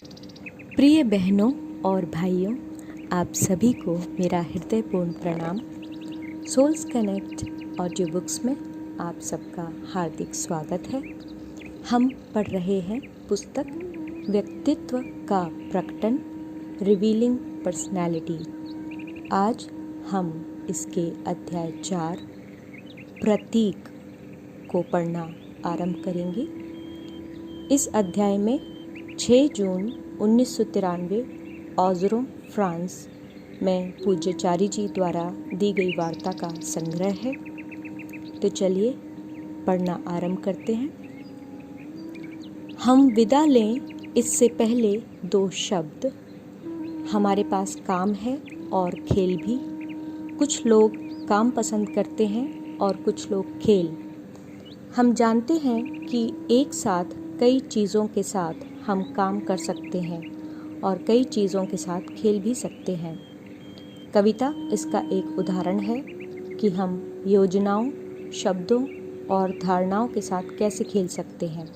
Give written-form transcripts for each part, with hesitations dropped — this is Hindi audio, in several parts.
प्रिय बहनों और भाइयों, आप सभी को मेरा हृदयपूर्ण प्रणाम। सोल्स कनेक्ट ऑडियो बुक्स में आप सबका हार्दिक स्वागत है। हम पढ़ रहे हैं पुस्तक व्यक्तित्व का प्रकटन, रिवीलिंग पर्सनैलिटी। आज हम इसके अध्याय 4 प्रतीक को पढ़ना आरंभ करेंगे। इस अध्याय में 6 जून 1993 ऑज़रो, फ्रांस में पूज्याचार्य जी द्वारा दी गई वार्ता का संग्रह है। तो चलिए पढ़ना आरंभ करते हैं। हम विदा लें इससे पहले 2 शब्द। हमारे पास काम है और खेल भी। कुछ लोग काम पसंद करते हैं और कुछ लोग खेल। हम जानते हैं कि एक साथ कई चीज़ों के साथ हम काम कर सकते हैं और कई चीज़ों के साथ खेल भी सकते हैं। कविता इसका एक उदाहरण है कि हम योजनाओं, शब्दों और धारणाओं के साथ कैसे खेल सकते हैं।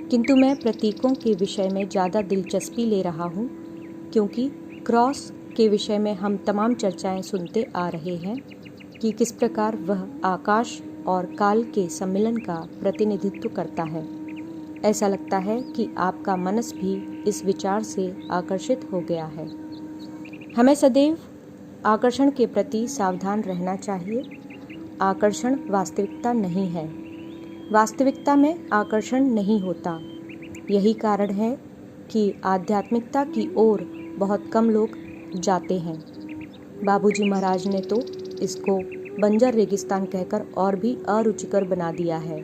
किंतु मैं प्रतीकों के विषय में ज़्यादा दिलचस्पी ले रहा हूँ, क्योंकि क्रॉस के विषय में हम तमाम चर्चाएं सुनते आ रहे हैं कि किस प्रकार वह आकाश और काल के सम्मिलन का प्रतिनिधित्व करता है। ऐसा लगता है कि आपका मनस भी इस विचार से आकर्षित हो गया है। हमें सदैव आकर्षण के प्रति सावधान रहना चाहिए। आकर्षण वास्तविकता नहीं है। वास्तविकता में आकर्षण नहीं होता। यही कारण है कि आध्यात्मिकता की ओर बहुत कम लोग जाते हैं। बाबूजी महाराज ने तो इसको बंजर रेगिस्तान कहकर और भी अरुचिकर बना दिया है।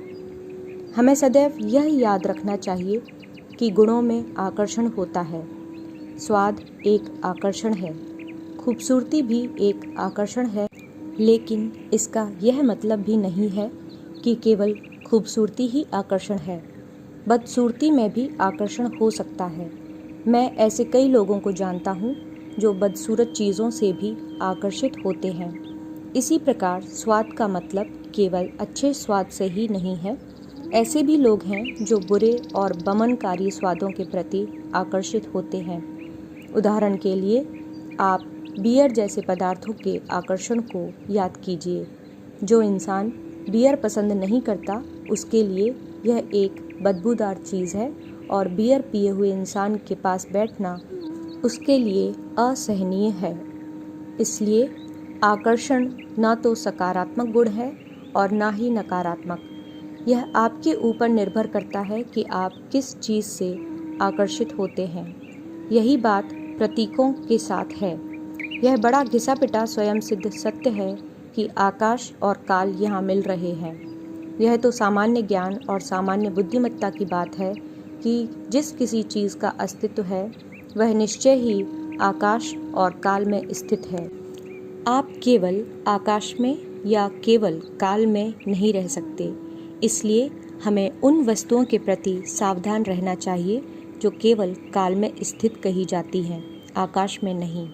हमें सदैव यह याद रखना चाहिए कि गुणों में आकर्षण होता है। स्वाद एक आकर्षण है, खूबसूरती भी एक आकर्षण है, लेकिन इसका यह मतलब भी नहीं है कि केवल खूबसूरती ही आकर्षण है। बदसूरती में भी आकर्षण हो सकता है। मैं ऐसे कई लोगों को जानता हूँ जो बदसूरत चीज़ों से भी आकर्षित होते हैं। इसी प्रकार स्वाद का मतलब केवल अच्छे स्वाद से ही नहीं है। ऐसे भी लोग हैं जो बुरे और बमनकारी स्वादों के प्रति आकर्षित होते हैं। उदाहरण के लिए आप बियर जैसे पदार्थों के आकर्षण को याद कीजिए। जो इंसान बियर पसंद नहीं करता, उसके लिए यह एक बदबूदार चीज़ है, और बियर पिए हुए इंसान के पास बैठना उसके लिए असहनीय है। इसलिए आकर्षण न तो सकारात्मक गुण है और न ही नकारात्मक। यह आपके ऊपर निर्भर करता है कि आप किस चीज़ से आकर्षित होते हैं। यही बात प्रतीकों के साथ है। यह बड़ा घिसा पिटा स्वयं सिद्ध सत्य है कि आकाश और काल यहाँ मिल रहे हैं। यह तो सामान्य ज्ञान और सामान्य बुद्धिमत्ता की बात है कि जिस किसी चीज़ का अस्तित्व है वह निश्चय ही आकाश और काल में स्थित है। आप केवल आकाश में या केवल काल में नहीं रह सकते। इसलिए हमें उन वस्तुओं के प्रति सावधान रहना चाहिए जो केवल काल में स्थित कही जाती हैं, आकाश में नहीं।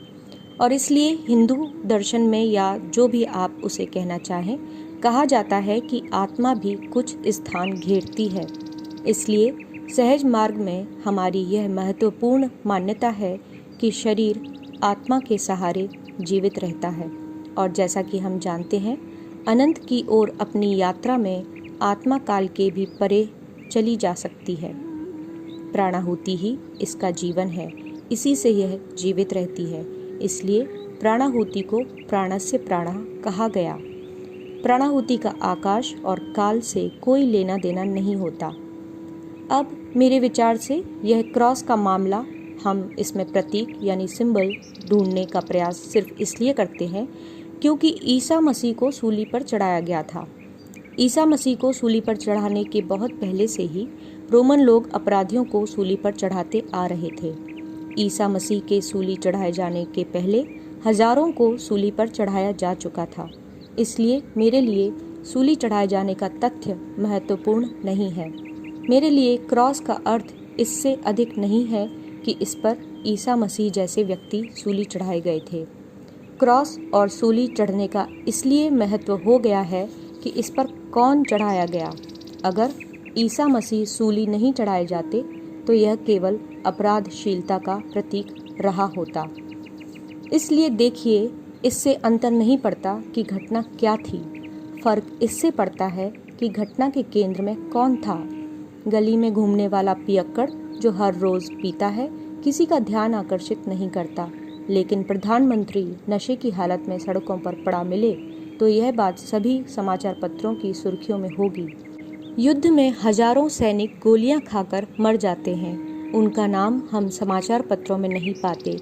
और इसलिए हिंदू दर्शन में, या जो भी आप उसे कहना चाहें, कहा जाता है कि आत्मा भी कुछ स्थान घेरती है। इसलिए सहज मार्ग में हमारी यह महत्वपूर्ण मान्यता है कि शरीर आत्मा के सहारे जीवित रहता है, और जैसा कि हम जानते हैं, अनंत की ओर अपनी यात्रा में आत्मा काल के भी परे चली जा सकती है। प्राणाहुति ही इसका जीवन है, इसी से यह जीवित रहती है। इसलिए प्राणाहुति को प्राणस्य प्राणः कहा गया। प्राणाहुति का आकाश और काल से कोई लेना देना नहीं होता। अब मेरे विचार से यह क्रॉस का मामला, हम इसमें प्रतीक यानी सिंबल ढूंढने का प्रयास सिर्फ इसलिए करते हैं क्योंकि ईसा मसीह को सूली पर चढ़ाया गया था। ईसा मसीह को सूली पर चढ़ाने के बहुत पहले से ही रोमन लोग अपराधियों को सूली पर चढ़ाते आ रहे थे। ईसा मसीह के सूली चढ़ाए जाने के पहले हजारों को सूली पर चढ़ाया जा चुका था। इसलिए मेरे लिए सूली चढ़ाए जाने का तथ्य महत्वपूर्ण नहीं है। मेरे लिए क्रॉस का अर्थ इससे अधिक नहीं है कि इस पर ईसा मसीह जैसे व्यक्ति सूली चढ़ाए गए थे। क्रॉस और सूली चढ़ने का इसलिए महत्व हो गया है कि इस पर कौन चढ़ाया गया। अगर ईसा मसीह सूली नहीं चढ़ाए जाते तो यह केवल अपराधशीलता का प्रतीक रहा होता। इसलिए देखिए, इससे अंतर नहीं पड़ता कि घटना क्या थी, फर्क इससे पड़ता है कि घटना के केंद्र में कौन था। गली में घूमने वाला पियक्कड़ जो हर रोज पीता है किसी का ध्यान आकर्षित नहीं करता, लेकिन प्रधानमंत्री नशे की हालत में सड़कों पर पड़ा मिले तो यह बात सभी समाचार पत्रों की सुर्खियों में होगी। युद्ध में हजारों सैनिक गोलियां खाकर मर जाते हैं, उनका नाम हम समाचार पत्रों में नहीं पाते,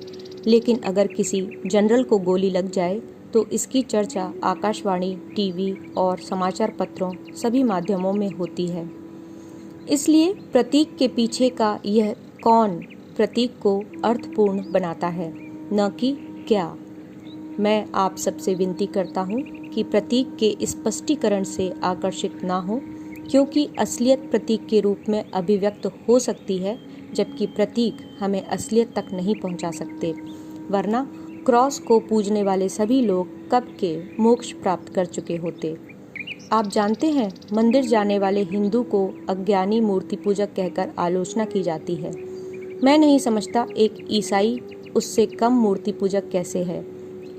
लेकिन अगर किसी जनरल को गोली लग जाए तो इसकी चर्चा आकाशवाणी, टीवी और समाचार पत्रों सभी माध्यमों में होती है। इसलिए प्रतीक के पीछे का यह कौन प्रतीक को अर्थपूर्ण बनाता है, न कि क्या। मैं आप सबसे विनती करता हूँ कि प्रतीक के स्पष्टीकरण से आकर्षित ना हो, क्योंकि असलियत प्रतीक के रूप में अभिव्यक्त हो सकती है, जबकि प्रतीक हमें असलियत तक नहीं पहुँचा सकते, वरना क्रॉस को पूजने वाले सभी लोग कब के मोक्ष प्राप्त कर चुके होते। आप जानते हैं, मंदिर जाने वाले हिंदू को अज्ञानी मूर्ति पूजक कहकर आलोचना की जाती है। मैं नहीं समझता एक ईसाई उससे कम मूर्ति पूजक कैसे है।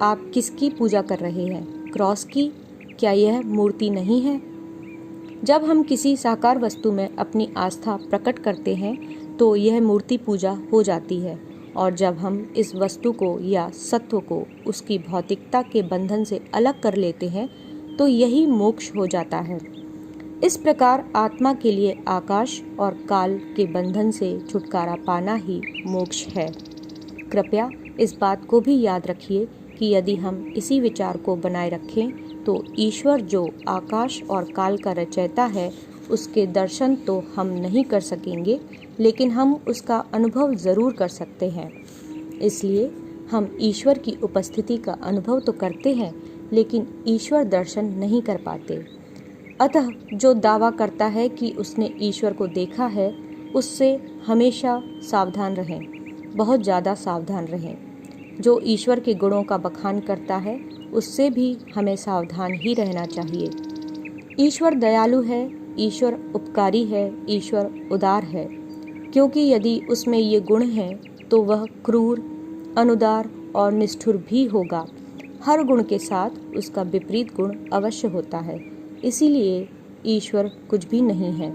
आप किसकी पूजा कर रहे हैं? क्रॉस की? क्या यह मूर्ति नहीं है? जब हम किसी साकार वस्तु में अपनी आस्था प्रकट करते हैं तो यह मूर्ति पूजा हो जाती है, और जब हम इस वस्तु को या सत्व को उसकी भौतिकता के बंधन से अलग कर लेते हैं तो यही मोक्ष हो जाता है। इस प्रकार आत्मा के लिए आकाश और काल के बंधन से छुटकारा पाना ही मोक्ष है। कृपया इस बात को भी याद रखिए कि यदि हम इसी विचार को बनाए रखें तो ईश्वर जो आकाश और काल का रचयिता है उसके दर्शन तो हम नहीं कर सकेंगे, लेकिन हम उसका अनुभव ज़रूर कर सकते हैं। इसलिए हम ईश्वर की उपस्थिति का अनुभव तो करते हैं, लेकिन ईश्वर दर्शन नहीं कर पाते। अतः जो दावा करता है कि उसने ईश्वर को देखा है, उससे हमेशा सावधान रहें, बहुत ज़्यादा सावधान रहें। जो ईश्वर के गुणों का बखान करता है, उससे भी हमें सावधान ही रहना चाहिए। ईश्वर दयालु है, ईश्वर उपकारी है, ईश्वर उदार है, क्योंकि यदि उसमें ये गुण हैं तो वह क्रूर, अनुदार और निष्ठुर भी होगा। हर गुण के साथ उसका विपरीत गुण अवश्य होता है, इसीलिए ईश्वर कुछ भी नहीं है।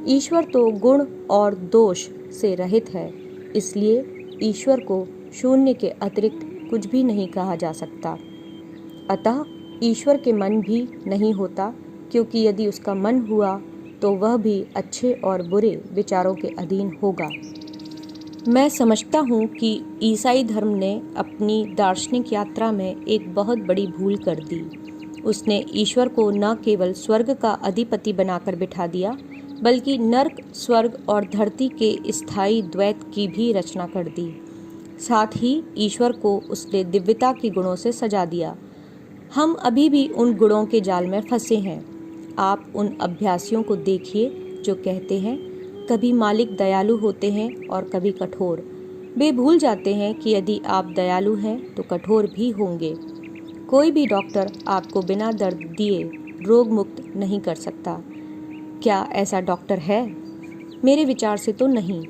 ईश्वर तो गुण और दोष से रहित है, इसलिए ईश्वर को शून्य के अतिरिक्त कुछ भी नहीं कहा जा सकता। अतः ईश्वर के मन भी नहीं होता, क्योंकि यदि उसका मन हुआ तो वह भी अच्छे और बुरे विचारों के अधीन होगा। मैं समझता हूँ कि ईसाई धर्म ने अपनी दार्शनिक यात्रा में एक बहुत बड़ी भूल कर दी। उसने ईश्वर को न केवल स्वर्ग का अधिपति बनाकर बिठा दिया, बल्कि नर्क, स्वर्ग और धरती के स्थायी द्वैत की भी रचना कर दी। साथ ही ईश्वर को उसने दिव्यता के गुणों से सजा दिया। हम अभी भी उन गुणों के जाल में फंसे हैं। आप उन अभ्यासियों को देखिए जो कहते हैं कभी मालिक दयालु होते हैं और कभी कठोर। वे भूल जाते हैं कि यदि आप दयालु हैं तो कठोर भी होंगे। कोई भी डॉक्टर आपको बिना दर्द दिए रोग मुक्त नहीं कर सकता। क्या ऐसा डॉक्टर है? मेरे विचार से तो नहीं।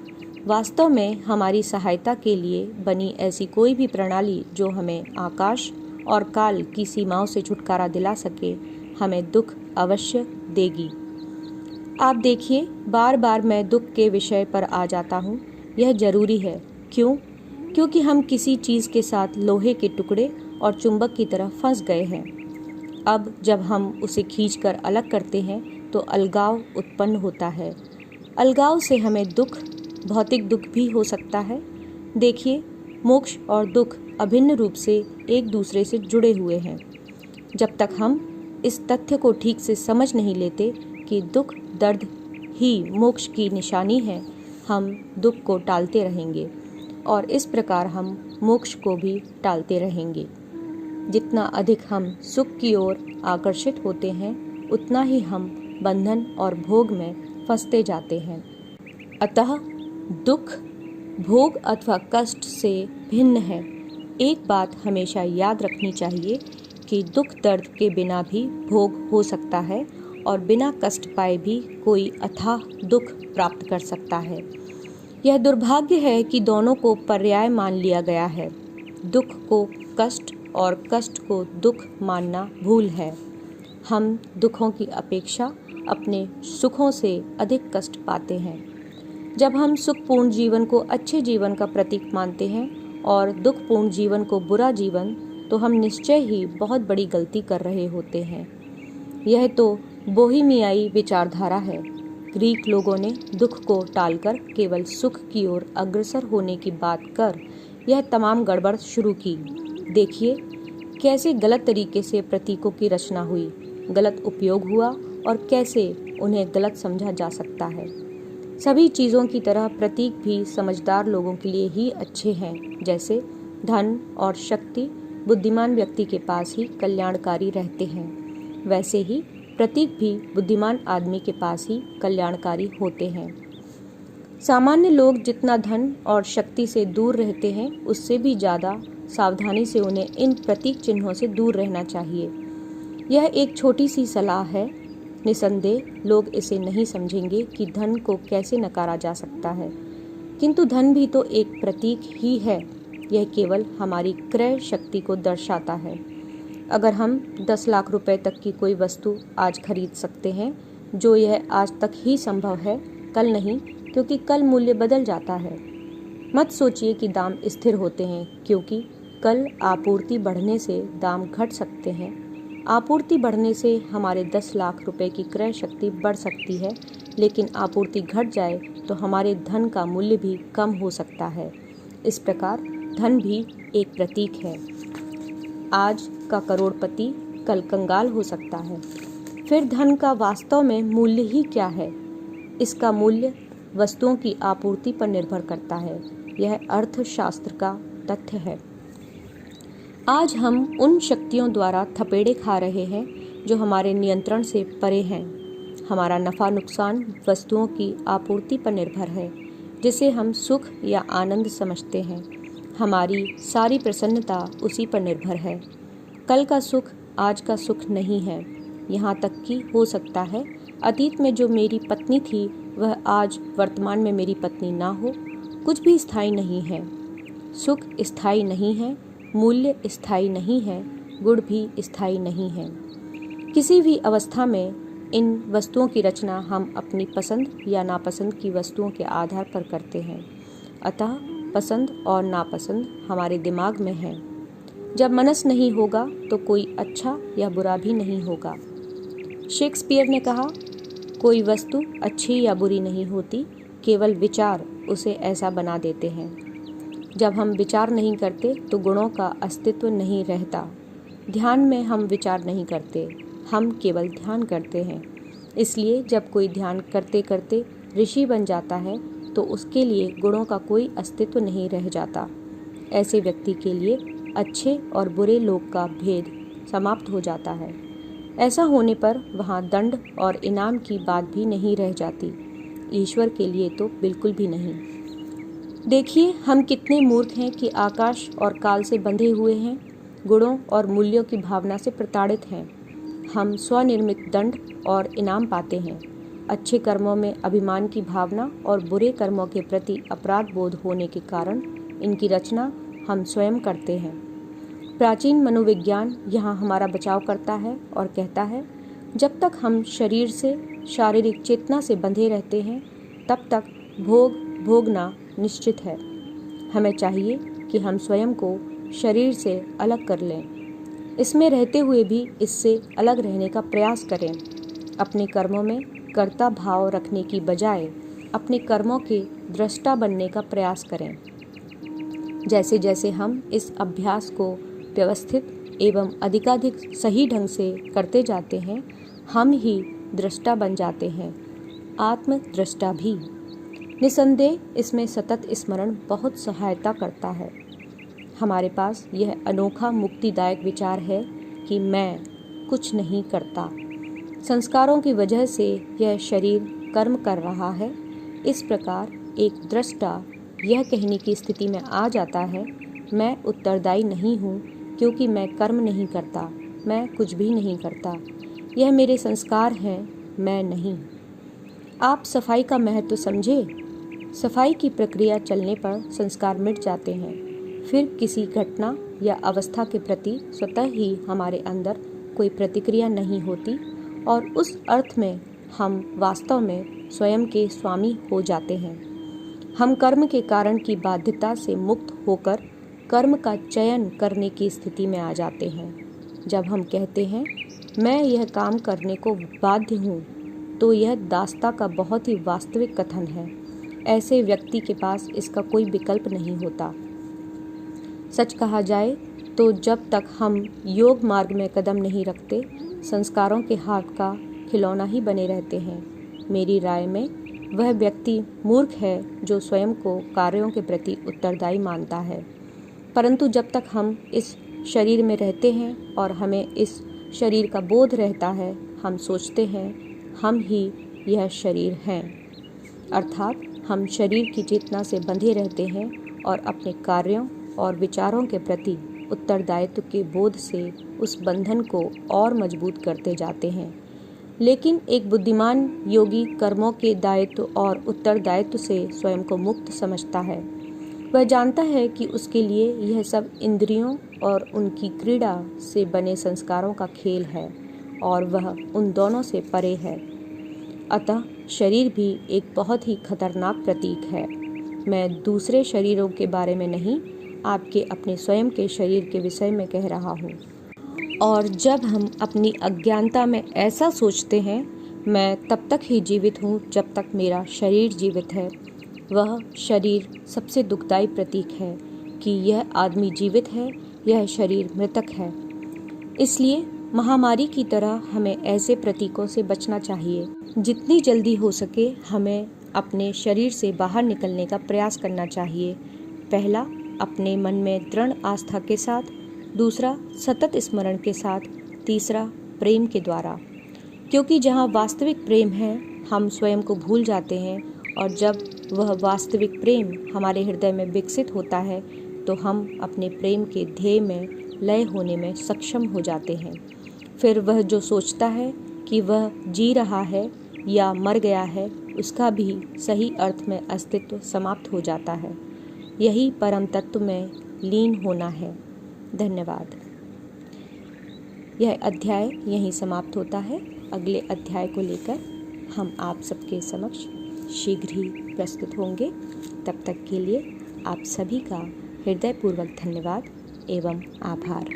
वास्तव में हमारी सहायता के लिए बनी ऐसी कोई भी प्रणाली जो हमें आकाश और काल की सीमाओं से छुटकारा दिला सके, हमें दुख अवश्य देगी। आप देखिए, बार बार मैं दुख के विषय पर आ जाता हूँ। यह जरूरी है। क्यों? क्योंकि हम किसी चीज़ के साथ लोहे के टुकड़े और चुंबक की तरह फंस गए हैं। अब जब हम उसे खींचकर अलग करते हैं तो अलगाव उत्पन्न होता है। अलगाव से हमें दुख, भौतिक दुख भी हो सकता है। देखिए, मोक्ष और दुख अभिन्न रूप से एक दूसरे से जुड़े हुए हैं। जब तक हम इस तथ्य को ठीक से समझ नहीं लेते कि दुख दर्द ही मोक्ष की निशानी है, हम दुख को टालते रहेंगे और इस प्रकार हम मोक्ष को भी टालते रहेंगे। जितना अधिक हम सुख की ओर आकर्षित होते हैं, उतना ही हम बंधन और भोग में फंसते जाते हैं। अतः दुख भोग अथवा कष्ट से भिन्न है। एक बात हमेशा याद रखनी चाहिए कि दुख दर्द के बिना भी भोग हो सकता है और बिना कष्ट पाए भी कोई अथाह दुख प्राप्त कर सकता है। यह दुर्भाग्य है कि दोनों को पर्याय मान लिया गया है। दुख को कष्ट और कष्ट को दुख मानना भूल है। हम दुखों की अपेक्षा अपने सुखों से अधिक कष्ट पाते हैं। जब हम सुखपूर्ण जीवन को अच्छे जीवन का प्रतीक मानते हैं और दुखपूर्ण जीवन को बुरा जीवन, तो हम निश्चय ही बहुत बड़ी गलती कर रहे होते हैं। यह तो बोहेमियाई विचारधारा है। ग्रीक लोगों ने दुख को टालकर केवल सुख की ओर अग्रसर होने की बात कर यह तमाम गड़बड़ शुरू की। देखिए कैसे गलत तरीके से प्रतीकों की रचना हुई, गलत उपयोग हुआ और कैसे उन्हें गलत समझा जा सकता है। सभी चीज़ों की तरह प्रतीक भी समझदार लोगों के लिए ही अच्छे हैं। जैसे धन और शक्ति बुद्धिमान व्यक्ति के पास ही कल्याणकारी रहते हैं, वैसे ही प्रतीक भी बुद्धिमान आदमी के पास ही कल्याणकारी होते हैं। सामान्य लोग जितना धन और शक्ति से दूर रहते हैं, उससे भी ज़्यादा सावधानी से उन्हें इन प्रतीक चिन्हों से दूर रहना चाहिए। यह एक छोटी सी सलाह है। निसंदेह लोग इसे नहीं समझेंगे कि धन को कैसे नकारा जा सकता है, किंतु धन भी तो एक प्रतीक ही है। यह केवल हमारी क्रय शक्ति को दर्शाता है। अगर हम 10 लाख रुपए तक की कोई वस्तु आज खरीद सकते हैं, जो यह आज तक ही संभव है, कल नहीं, क्योंकि कल मूल्य बदल जाता है। मत सोचिए कि दाम स्थिर होते हैं, क्योंकि कल आपूर्ति बढ़ने से दाम घट सकते हैं। आपूर्ति बढ़ने से हमारे 10 लाख रुपए की क्रय शक्ति बढ़ सकती है, लेकिन आपूर्ति घट जाए तो हमारे धन का मूल्य भी कम हो सकता है। इस प्रकार धन भी एक प्रतीक है। आज का करोड़पति कल कंगाल हो सकता है। फिर धन का वास्तव में मूल्य ही क्या है? इसका मूल्य वस्तुओं की आपूर्ति पर निर्भर करता है। यह अर्थशास्त्र का तथ्य है। आज हम उन शक्तियों द्वारा थपेड़े खा रहे हैं जो हमारे नियंत्रण से परे हैं। हमारा नफा नुकसान वस्तुओं की आपूर्ति पर निर्भर है, जिसे हम सुख या आनंद समझते हैं। हमारी सारी प्रसन्नता उसी पर निर्भर है। कल का सुख आज का सुख नहीं है। यहाँ तक कि हो सकता है अतीत में जो मेरी पत्नी थी, वह आज वर्तमान में मेरी पत्नी ना हो। कुछ भी स्थायी नहीं है। सुख स्थायी नहीं है, मूल्य स्थायी नहीं है, गुण भी स्थायी नहीं है। किसी भी अवस्था में इन वस्तुओं की रचना हम अपनी पसंद या नापसंद की वस्तुओं के आधार पर करते हैं। अतः पसंद और नापसंद हमारे दिमाग में है। जब मनस नहीं होगा तो कोई अच्छा या बुरा भी नहीं होगा। शेक्सपियर ने कहा, कोई वस्तु अच्छी या बुरी नहीं होती, केवल विचार उसे ऐसा बना देते हैं। जब हम विचार नहीं करते तो गुणों का अस्तित्व नहीं रहता। ध्यान में हम विचार नहीं करते, हम केवल ध्यान करते हैं। इसलिए जब कोई ध्यान करते करते ऋषि बन जाता है, तो उसके लिए गुणों का कोई अस्तित्व नहीं रह जाता। ऐसे व्यक्ति के लिए अच्छे और बुरे लोग का भेद समाप्त हो जाता है। ऐसा होने पर वहाँ दंड और इनाम की बात भी नहीं रह जाती। ईश्वर के लिए तो बिल्कुल भी नहीं। देखिए हम कितने मूर्ख हैं कि आकाश और काल से बंधे हुए हैं, गुणों और मूल्यों की भावना से प्रताड़ित हैं। हम स्वनिर्मित दंड और इनाम पाते हैं। अच्छे कर्मों में अभिमान की भावना और बुरे कर्मों के प्रति अपराध बोध होने के कारण इनकी रचना हम स्वयं करते हैं। प्राचीन मनोविज्ञान यहाँ हमारा बचाव करता है और कहता है, जब तक हम शरीर से शारीरिक चेतना से बंधे रहते हैं, तब तक भोगना निश्चित है। हमें चाहिए कि हम स्वयं को शरीर से अलग कर लें। इसमें रहते हुए भी इससे अलग रहने का प्रयास करें। अपने कर्मों में कर्ता भाव रखने की बजाय अपने कर्मों के दृष्टा बनने का प्रयास करें। जैसे जैसे हम इस अभ्यास को व्यवस्थित एवं अधिकाधिक सही ढंग से करते जाते हैं, हम ही दृष्टा बन जाते हैं, आत्मदृष्टा भी। निसंदेह इसमें सतत स्मरण बहुत सहायता करता है। हमारे पास यह अनोखा मुक्तिदायक विचार है कि मैं कुछ नहीं करता। संस्कारों की वजह से यह शरीर कर्म कर रहा है। इस प्रकार एक दृष्टा यह कहने की स्थिति में आ जाता है, मैं उत्तरदायी नहीं हूँ, क्योंकि मैं कर्म नहीं करता, मैं कुछ भी नहीं करता, यह मेरे संस्कार हैं, मैं नहीं। आप सफाई का महत्व समझे। सफाई की प्रक्रिया चलने पर संस्कार मिट जाते हैं। फिर किसी घटना या अवस्था के प्रति स्वतः ही हमारे अंदर कोई प्रतिक्रिया नहीं होती और उस अर्थ में हम वास्तव में स्वयं के स्वामी हो जाते हैं। हम कर्म के कारण की बाध्यता से मुक्त होकर कर्म का चयन करने की स्थिति में आ जाते हैं। जब हम कहते हैं मैं यह काम करने को बाध्य हूँ, तो यह दास्ता का बहुत ही वास्तविक कथन है। ऐसे व्यक्ति के पास इसका कोई विकल्प नहीं होता। सच कहा जाए तो जब तक हम योग मार्ग में कदम नहीं रखते, संस्कारों के हाथ का खिलौना ही बने रहते हैं। मेरी राय में वह व्यक्ति मूर्ख है जो स्वयं को कार्यों के प्रति उत्तरदायी मानता है। परंतु जब तक हम इस शरीर में रहते हैं और हमें इस शरीर का बोध रहता है, हम सोचते हैं हम ही यह शरीर हैं। अर्थात हम शरीर की चेतना से बंधे रहते हैं और अपने कार्यों और विचारों के प्रति उत्तरदायित्व के बोध से उस बंधन को और मजबूत करते जाते हैं। लेकिन एक बुद्धिमान योगी कर्मों के दायित्व और उत्तरदायित्व से स्वयं को मुक्त समझता है। वह जानता है कि उसके लिए यह सब इंद्रियों और उनकी क्रीड़ा से बने संस्कारों का खेल है और वह उन दोनों से परे है। अतः शरीर भी एक बहुत ही खतरनाक प्रतीक है। मैं दूसरे शरीरों के बारे में नहीं, आपके अपने स्वयं के शरीर के विषय में कह रहा हूँ। और जब हम अपनी अज्ञानता में ऐसा सोचते हैं मैं तब तक ही जीवित हूँ जब तक मेरा शरीर जीवित है, वह शरीर सबसे दुखदाई प्रतीक है कि यह आदमी जीवित है, यह शरीर मृतक है। इसलिए महामारी की तरह हमें ऐसे प्रतीकों से बचना चाहिए। जितनी जल्दी हो सके हमें अपने शरीर से बाहर निकलने का प्रयास करना चाहिए। पहला, अपने मन में दृढ़ आस्था के साथ, दूसरा सतत स्मरण के साथ, तीसरा प्रेम के द्वारा। क्योंकि जहाँ वास्तविक प्रेम है हम स्वयं को भूल जाते हैं और जब वह वास्तविक प्रेम हमारे हृदय में विकसित होता है तो हम अपने प्रेम के ध्येय में लय होने में सक्षम हो जाते हैं। फिर वह जो सोचता है कि वह जी रहा है या मर गया है, उसका भी सही अर्थ में अस्तित्व समाप्त हो जाता है। यही परम तत्व में लीन होना है। धन्यवाद। यह अध्याय यहीं समाप्त होता है। अगले अध्याय को लेकर हम आप सबके समक्ष शीघ्र ही प्रस्तुत होंगे। तब तक के लिए आप सभी का हृदयपूर्वक धन्यवाद एवं आभार।